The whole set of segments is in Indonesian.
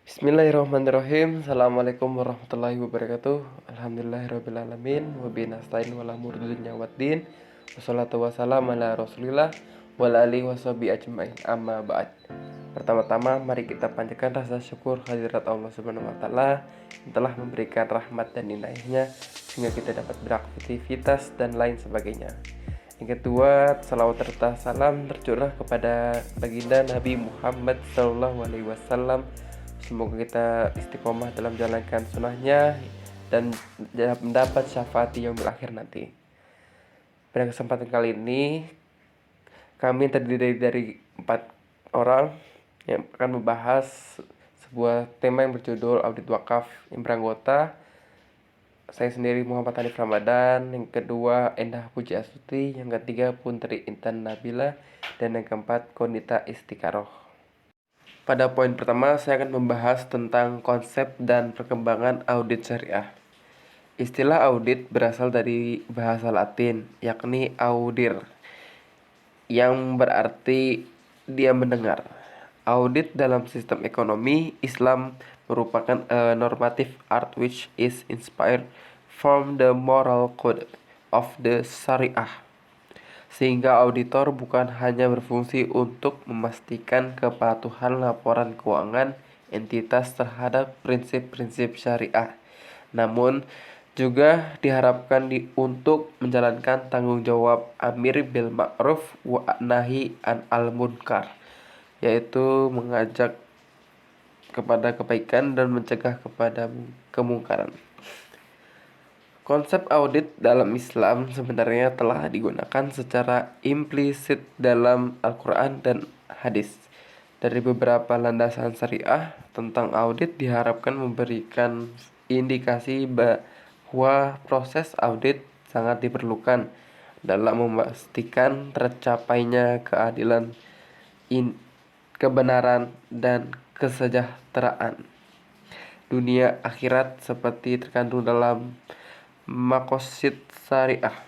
Bismillahirrahmanirrahim. Assalamualaikum warahmatullahi wabarakatuh. Alhamdulillahirrabbilalamin. Wabihi nasta'in wala murdunya waddin. Wassalatu wassalamu ala rasulillah wala alihi washabihi ajmain. Amma ba'd. Pertama-tama mari kita panjatkan rasa syukur hadirat Allah Subhanahu wa taala yang telah memberikan rahmat dan inayahnya sehingga kita dapat beraktivitas dan lain sebagainya. Yang kedua, salawat serta salam tercurah kepada baginda Nabi Muhammad SAW. Semoga kita istiqomah dalam menjalankan sunnahnya dan mendapat syafaat di yaumil akhir nanti. Pada kesempatan kali ini, kami terdiri dari 4 orang yang akan membahas sebuah tema yang berjudul Audit Wakaf yang beranggota saya sendiri Muhammad Hanif Ramadan, yang kedua Endah Puji Astuti, yang ketiga Puntri Intan Nabila, dan yang keempat Konita Istiqaroh. Pada poin pertama, saya akan membahas tentang konsep dan perkembangan audit syariah. Istilah audit berasal dari bahasa Latin, yakni audir, yang berarti dia mendengar. Audit dalam sistem ekonomi Islam merupakan a normative art which is inspired from the moral code of the Syariah. Sehingga auditor bukan hanya berfungsi untuk memastikan kepatuhan laporan keuangan entitas terhadap prinsip-prinsip syariah, namun juga diharapkan untuk menjalankan tanggung jawab amir bil ma'ruf wa nahi anil munkar, yaitu mengajak kepada kebaikan dan mencegah kepada kemungkaran. Konsep audit dalam Islam sebenarnya telah digunakan secara implisit dalam Al-Quran dan hadis. Dari beberapa landasan syariah tentang audit diharapkan memberikan indikasi bahwa proses audit sangat diperlukan dalam memastikan tercapainya keadilan, kebenaran, dan kesejahteraan dunia akhirat seperti terkandung dalam Maqasid Syariah.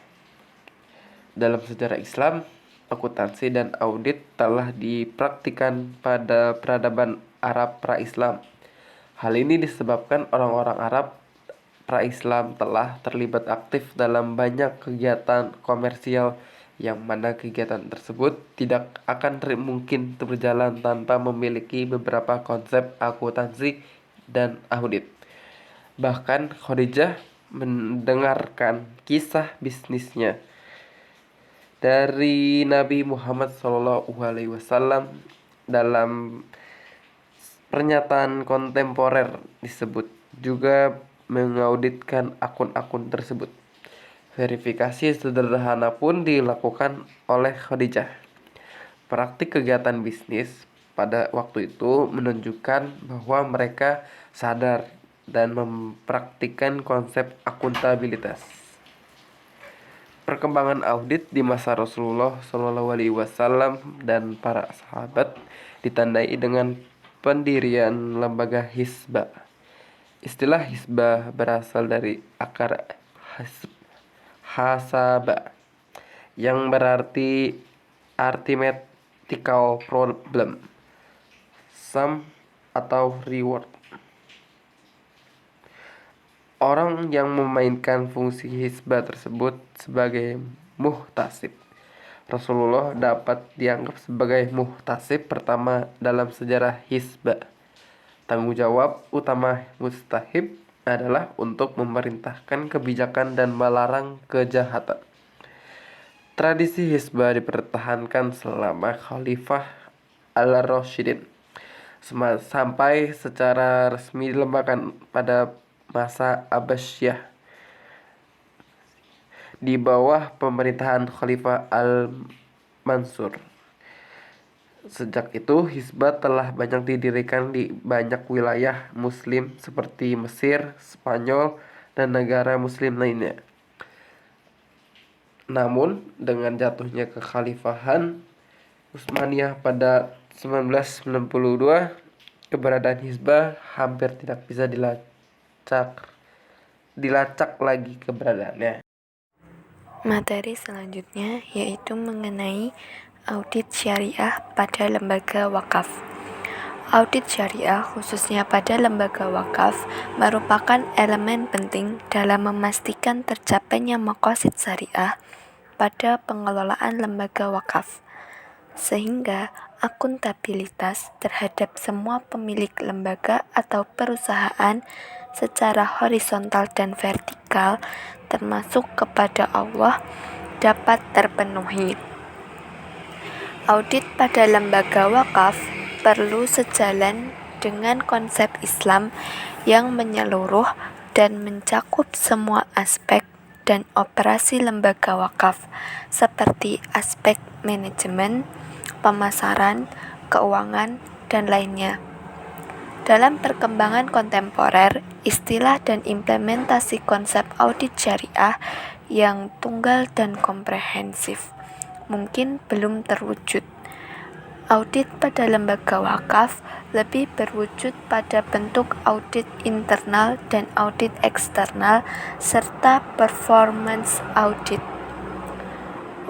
Dalam sejarah Islam, akuntansi dan audit telah dipraktikkan pada peradaban Arab pra-Islam. Hal ini disebabkan orang-orang Arab pra-Islam telah terlibat aktif dalam banyak kegiatan komersial, yang mana kegiatan tersebut tidak akan mungkin berjalan tanpa memiliki beberapa konsep akuntansi dan audit. Bahkan Khadijah mendengarkan kisah bisnisnya dari Nabi Muhammad SAW dalam pernyataan kontemporer disebut juga mengauditkan akun-akun tersebut. Verifikasi sederhana pun dilakukan oleh Khadijah. Praktik kegiatan bisnis pada waktu itu menunjukkan bahwa mereka sadar dan mempraktikkan konsep akuntabilitas. Perkembangan audit di masa Rasulullah SAW dan para sahabat ditandai dengan pendirian lembaga hisbah. Istilah hisbah berasal dari akar hasaba, yang berarti arithmetical problem, sum atau reward. Orang yang memainkan fungsi hisbah tersebut sebagai muhtasib. Rasulullah dapat dianggap sebagai muhtasib pertama dalam sejarah hisbah. Tanggung jawab utama mustahib adalah untuk memerintahkan kebijakan dan melarang kejahatan. Tradisi hisbah dipertahankan selama Khalifah Al-Rasyidin sampai secara resmi dilembagakan pada masa Abbasiyah di bawah pemerintahan Khalifah Al-Mansur. Sejak itu, hisbah telah banyak didirikan di banyak wilayah muslim seperti Mesir, Spanyol, dan negara muslim lainnya. Namun, dengan jatuhnya kekhalifahan Utsmaniyah pada 1992, keberadaan hisbah hampir tidak bisa dilacak lagi keberadaannya. Materi selanjutnya yaitu mengenai audit syariah pada lembaga wakaf. Audit syariah, khususnya pada lembaga wakaf, merupakan elemen penting dalam memastikan tercapainya maqasid syariah pada pengelolaan lembaga wakaf, sehingga akuntabilitas terhadap semua pemilik lembaga atau perusahaan secara horizontal dan vertikal, termasuk kepada Allah, dapat terpenuhi. Audit pada lembaga wakaf perlu sejalan dengan konsep Islam yang menyeluruh dan mencakup semua aspek dan operasi lembaga wakaf, seperti aspek manajemen, pemasaran, keuangan, dan lainnya. Dalam perkembangan kontemporer, istilah dan implementasi konsep audit syariah yang tunggal dan komprehensif mungkin belum terwujud. Audit pada lembaga wakaf lebih berwujud pada bentuk audit internal dan audit eksternal serta performance audit.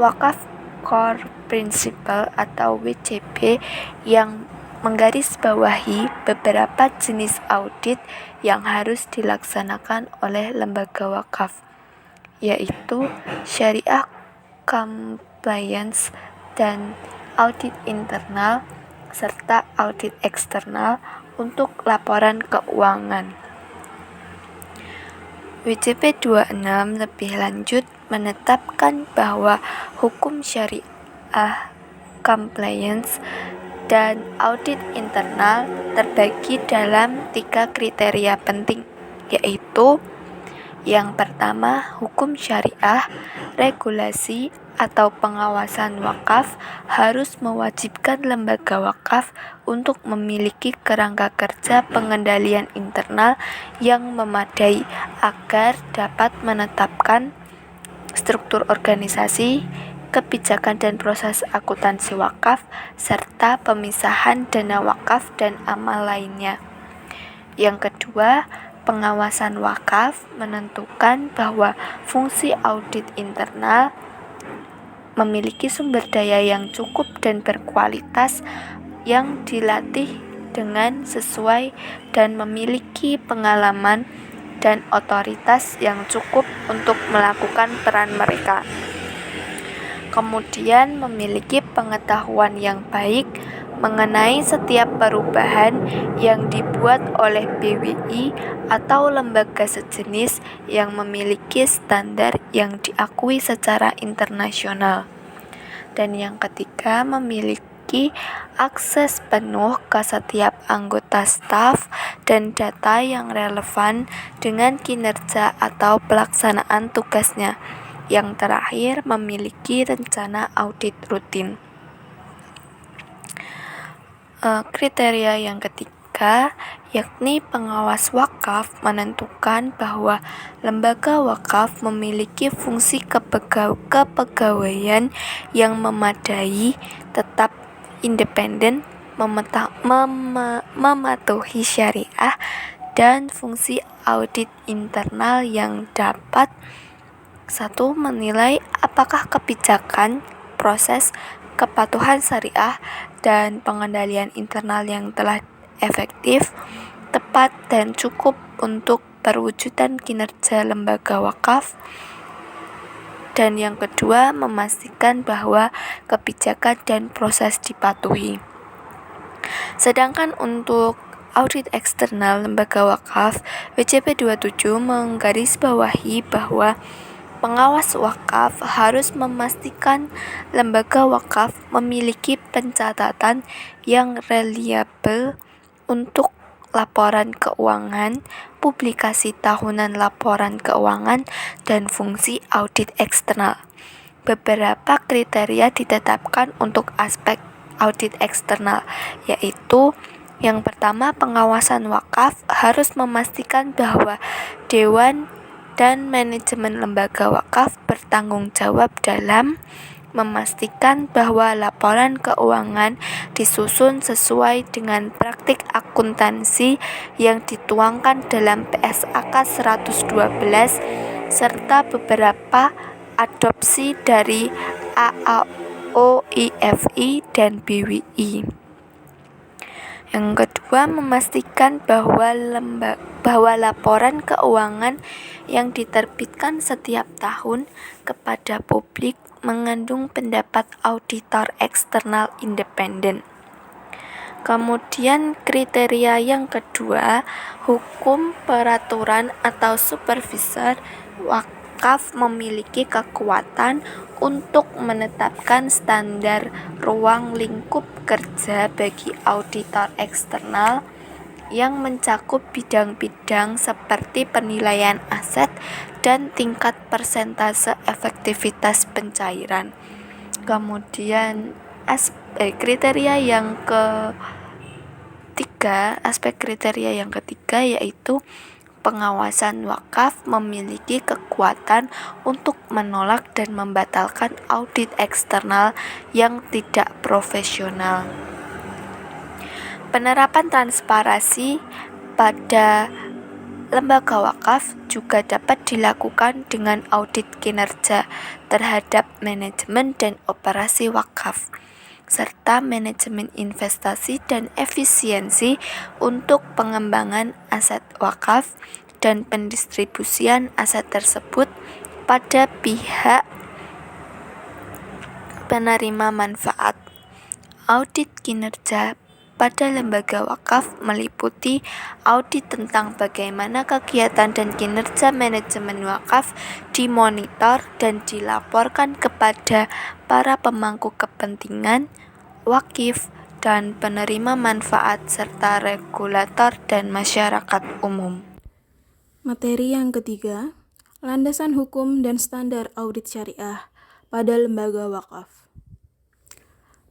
Wakaf Core Principle atau WCP yang menggarisbawahi beberapa jenis audit yang harus dilaksanakan oleh lembaga wakaf, yaitu syariah compliance dan audit internal, serta audit eksternal untuk laporan keuangan. WCP 26 lebih lanjut menetapkan bahwa hukum syariah compliance dan audit internal terbagi dalam 3 kriteria penting, yaitu yang pertama, hukum syariah, regulasi atau pengawasan wakaf harus mewajibkan lembaga wakaf untuk memiliki kerangka kerja pengendalian internal yang memadai agar dapat menetapkan struktur organisasi, kebijakan dan proses akuntansi wakaf, serta pemisahan dana wakaf dan amal lainnya. Yang kedua, pengawasan wakaf menentukan bahwa fungsi audit internal memiliki sumber daya yang cukup dan berkualitas yang dilatih dengan sesuai dan memiliki pengalaman dan otoritas yang cukup untuk melakukan peran mereka. Kemudian memiliki pengetahuan yang baik mengenai setiap perubahan yang dibuat oleh BWI atau lembaga sejenis yang memiliki standar yang diakui secara internasional. Dan yang ketiga, memiliki akses penuh ke setiap anggota staf dan data yang relevan dengan kinerja atau pelaksanaan tugasnya. Yang terakhir, memiliki rencana audit rutin. Kriteria yang ketiga, yakni pengawas wakaf menentukan bahwa lembaga wakaf memiliki fungsi kepegawaian yang memadai, tetap independen, mematuhi syariah, dan fungsi audit internal yang dapat 1. Menilai apakah kebijakan, proses, kepatuhan syariah, dan pengendalian internal yang telah efektif, tepat, dan cukup untuk perwujudan kinerja lembaga wakaf. Dan yang kedua, memastikan bahwa kebijakan dan proses dipatuhi. Sedangkan untuk audit eksternal lembaga wakaf, WCP 27 menggarisbawahi bahwa pengawas wakaf harus memastikan lembaga wakaf memiliki pencatatan yang reliabel untuk laporan keuangan, publikasi tahunan laporan keuangan, dan fungsi audit eksternal. Beberapa kriteria ditetapkan untuk aspek audit eksternal, yaitu yang pertama, pengawasan wakaf harus memastikan bahwa dewan dan manajemen lembaga wakaf bertanggung jawab dalam memastikan bahwa laporan keuangan disusun sesuai dengan praktik akuntansi yang dituangkan dalam PSAK 112 serta beberapa adopsi dari AAOIFI dan BWI. Yang kedua, memastikan bahwa laporan keuangan yang diterbitkan setiap tahun kepada publik mengandung pendapat auditor eksternal independen. Kemudian kriteria yang kedua, hukum, peraturan, atau supervisor wakaf memiliki kekuatan untuk menetapkan standar ruang lingkup kerja bagi auditor eksternal yang mencakup bidang-bidang seperti penilaian aset dan tingkat persentase efektivitas pencairan. Kemudian aspek kriteria yang ketiga yaitu pengawasan wakaf memiliki kekuatan untuk menolak dan membatalkan audit eksternal yang tidak profesional. Penerapan transparansi pada lembaga wakaf juga dapat dilakukan dengan audit kinerja terhadap manajemen dan operasi wakaf, serta manajemen investasi dan efisiensi untuk pengembangan aset wakaf dan pendistribusian aset tersebut pada pihak penerima manfaat. Audit kinerja pada lembaga wakaf meliputi audit tentang bagaimana kegiatan dan kinerja manajemen wakaf dimonitor dan dilaporkan kepada para pemangku kepentingan, wakif, dan penerima manfaat serta regulator dan masyarakat umum. Materi yang ketiga, landasan hukum dan standar audit syariah pada lembaga wakaf.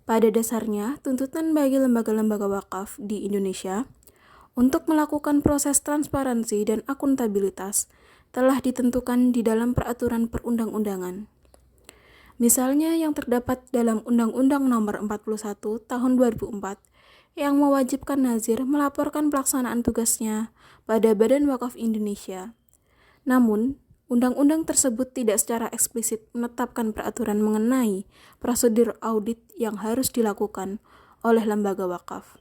Pada dasarnya, tuntutan bagi lembaga-lembaga wakaf di Indonesia untuk melakukan proses transparansi dan akuntabilitas telah ditentukan di dalam peraturan perundang-undangan. Misalnya yang terdapat dalam Undang-Undang Nomor 41 Tahun 2004 yang mewajibkan nazir melaporkan pelaksanaan tugasnya pada Badan Wakaf Indonesia. Namun, undang-undang tersebut tidak secara eksplisit menetapkan peraturan mengenai prosedur audit yang harus dilakukan oleh lembaga wakaf.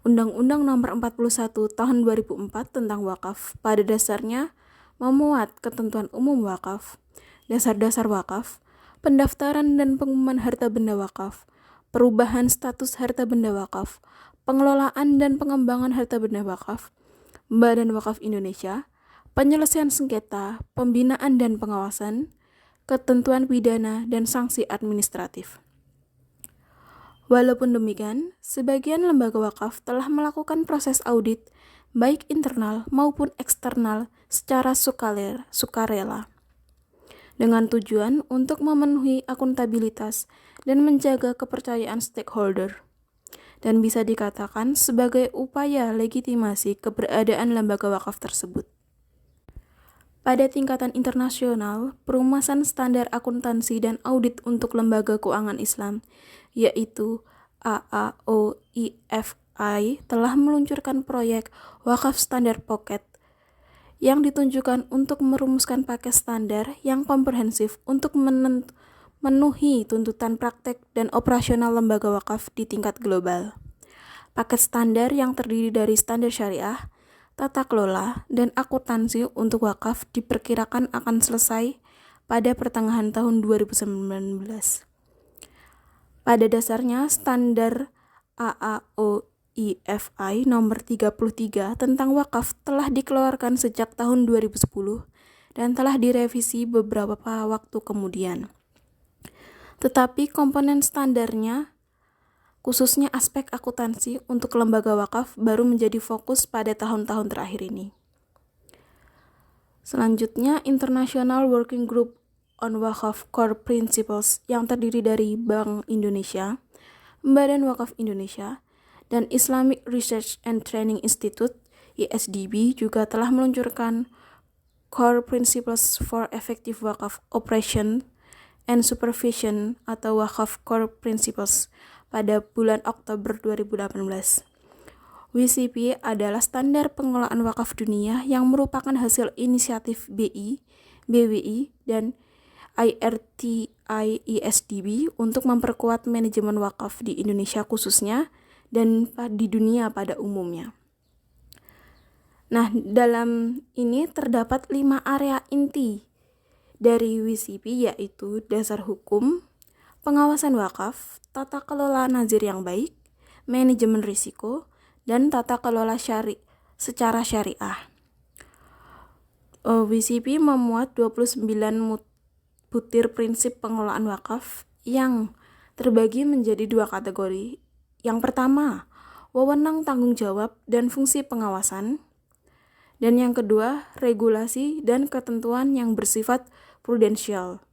Undang-Undang Nomor 41 Tahun 2004 tentang wakaf pada dasarnya memuat ketentuan umum wakaf, dasar-dasar wakaf, pendaftaran dan pengumuman harta benda wakaf, perubahan status harta benda wakaf, pengelolaan dan pengembangan harta benda wakaf, Badan Wakaf Indonesia, penyelesaian sengketa, pembinaan dan pengawasan, ketentuan pidana dan sanksi administratif. Walaupun demikian, sebagian lembaga wakaf telah melakukan proses audit baik internal maupun eksternal secara sukarela dengan tujuan untuk memenuhi akuntabilitas dan menjaga kepercayaan stakeholder, dan bisa dikatakan sebagai upaya legitimasi keberadaan lembaga wakaf tersebut. Pada tingkatan internasional, perumasan standar akuntansi dan audit untuk lembaga keuangan Islam, yaitu AAOIFI, telah meluncurkan proyek Wakaf Standar Pocket yang ditunjukkan untuk merumuskan paket standar yang komprehensif untuk memenuhi tuntutan praktek dan operasional lembaga wakaf di tingkat global. Paket standar yang terdiri dari standar syariah, tata kelola, dan akuntansi untuk wakaf diperkirakan akan selesai pada pertengahan tahun 2019. Pada dasarnya, standar AAOIFI nomor 33 tentang wakaf telah dikeluarkan sejak tahun 2010 dan telah direvisi beberapa waktu kemudian. Tetapi komponen standarnya, khususnya aspek akuntansi untuk lembaga wakaf, baru menjadi fokus pada tahun-tahun terakhir ini. Selanjutnya, International Working Group on Wakaf Core Principles yang terdiri dari Bank Indonesia, Badan Wakaf Indonesia, dan Islamic Research and Training Institute (ISDB) juga telah meluncurkan Core Principles for Effective Wakaf Operation and Supervision atau Wakaf Core Principles pada bulan Oktober 2018. WCP adalah standar pengelolaan wakaf dunia yang merupakan hasil inisiatif BI, BWI, dan IRTI ISDB untuk memperkuat manajemen wakaf di Indonesia khususnya dan di dunia pada umumnya. Nah, dalam ini terdapat 5 area inti dari WCP, yaitu dasar hukum, pengawasan wakaf, tata kelola nazir yang baik, manajemen risiko, dan tata kelola secara syariah. WCP memuat 29 butir prinsip pengelolaan wakaf yang terbagi menjadi 2 kategori. Yang pertama, wewenang tanggung jawab dan fungsi pengawasan. Dan yang kedua, regulasi dan ketentuan yang bersifat prudensial.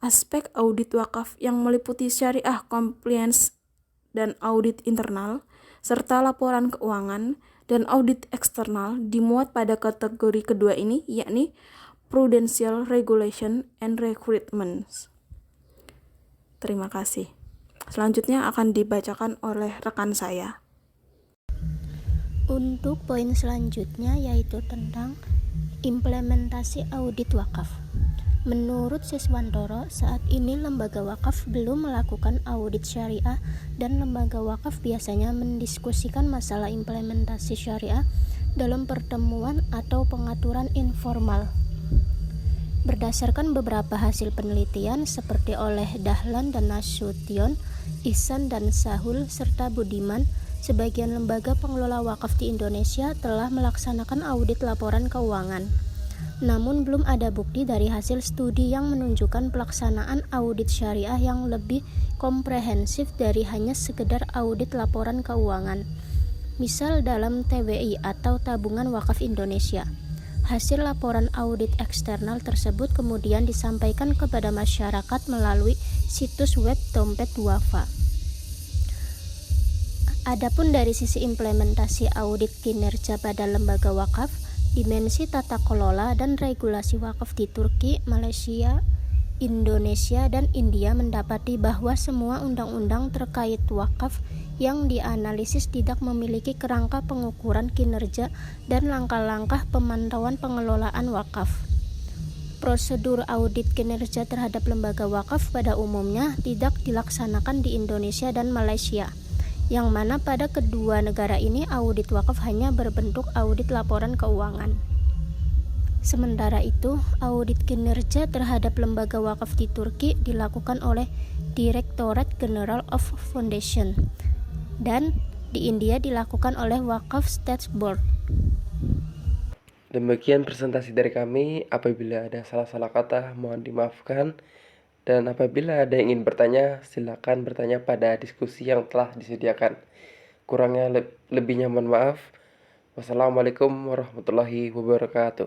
Aspek audit wakaf yang meliputi syariah compliance dan audit internal, serta laporan keuangan dan audit eksternal dimuat pada kategori kedua ini, yakni prudential regulation and recruitments. Terima kasih. Selanjutnya akan dibacakan oleh rekan saya. Untuk poin selanjutnya yaitu tentang implementasi audit wakaf. Menurut Siswantoro, saat ini lembaga wakaf belum melakukan audit syariah dan lembaga wakaf biasanya mendiskusikan masalah implementasi syariah dalam pertemuan atau pengaturan informal. Berdasarkan beberapa hasil penelitian seperti oleh Dahlan dan Nasution, Ihsan dan Sahul, serta Budiman, sebagian lembaga pengelola wakaf di Indonesia telah melaksanakan audit laporan keuangan. Namun belum ada bukti dari hasil studi yang menunjukkan pelaksanaan audit syariah yang lebih komprehensif dari hanya sekedar audit laporan keuangan. Misal dalam TWI atau Tabungan Wakaf Indonesia. Hasil laporan audit eksternal tersebut kemudian disampaikan kepada masyarakat melalui situs web Dompet Duafa. Adapun dari sisi implementasi audit kinerja pada lembaga wakaf, dimensi tata kelola dan regulasi wakaf di Turki, Malaysia, Indonesia, dan India mendapati bahwa semua undang-undang terkait wakaf yang dianalisis tidak memiliki kerangka pengukuran kinerja dan langkah-langkah pemantauan pengelolaan wakaf. Prosedur audit kinerja terhadap lembaga wakaf pada umumnya tidak dilaksanakan di Indonesia dan Malaysia, yang mana pada kedua negara ini audit wakaf hanya berbentuk audit laporan keuangan. Sementara itu, audit kinerja terhadap lembaga wakaf di Turki dilakukan oleh Directorate General of Foundation, dan di India dilakukan oleh Wakaf State Board. Demikian presentasi dari kami. Apabila ada salah-salah kata, mohon dimaafkan. Dan apabila ada yang ingin bertanya, silakan bertanya pada diskusi yang telah disediakan. Kurangnya lebihnya mohon maaf. Wassalamualaikum warahmatullahi wabarakatuh.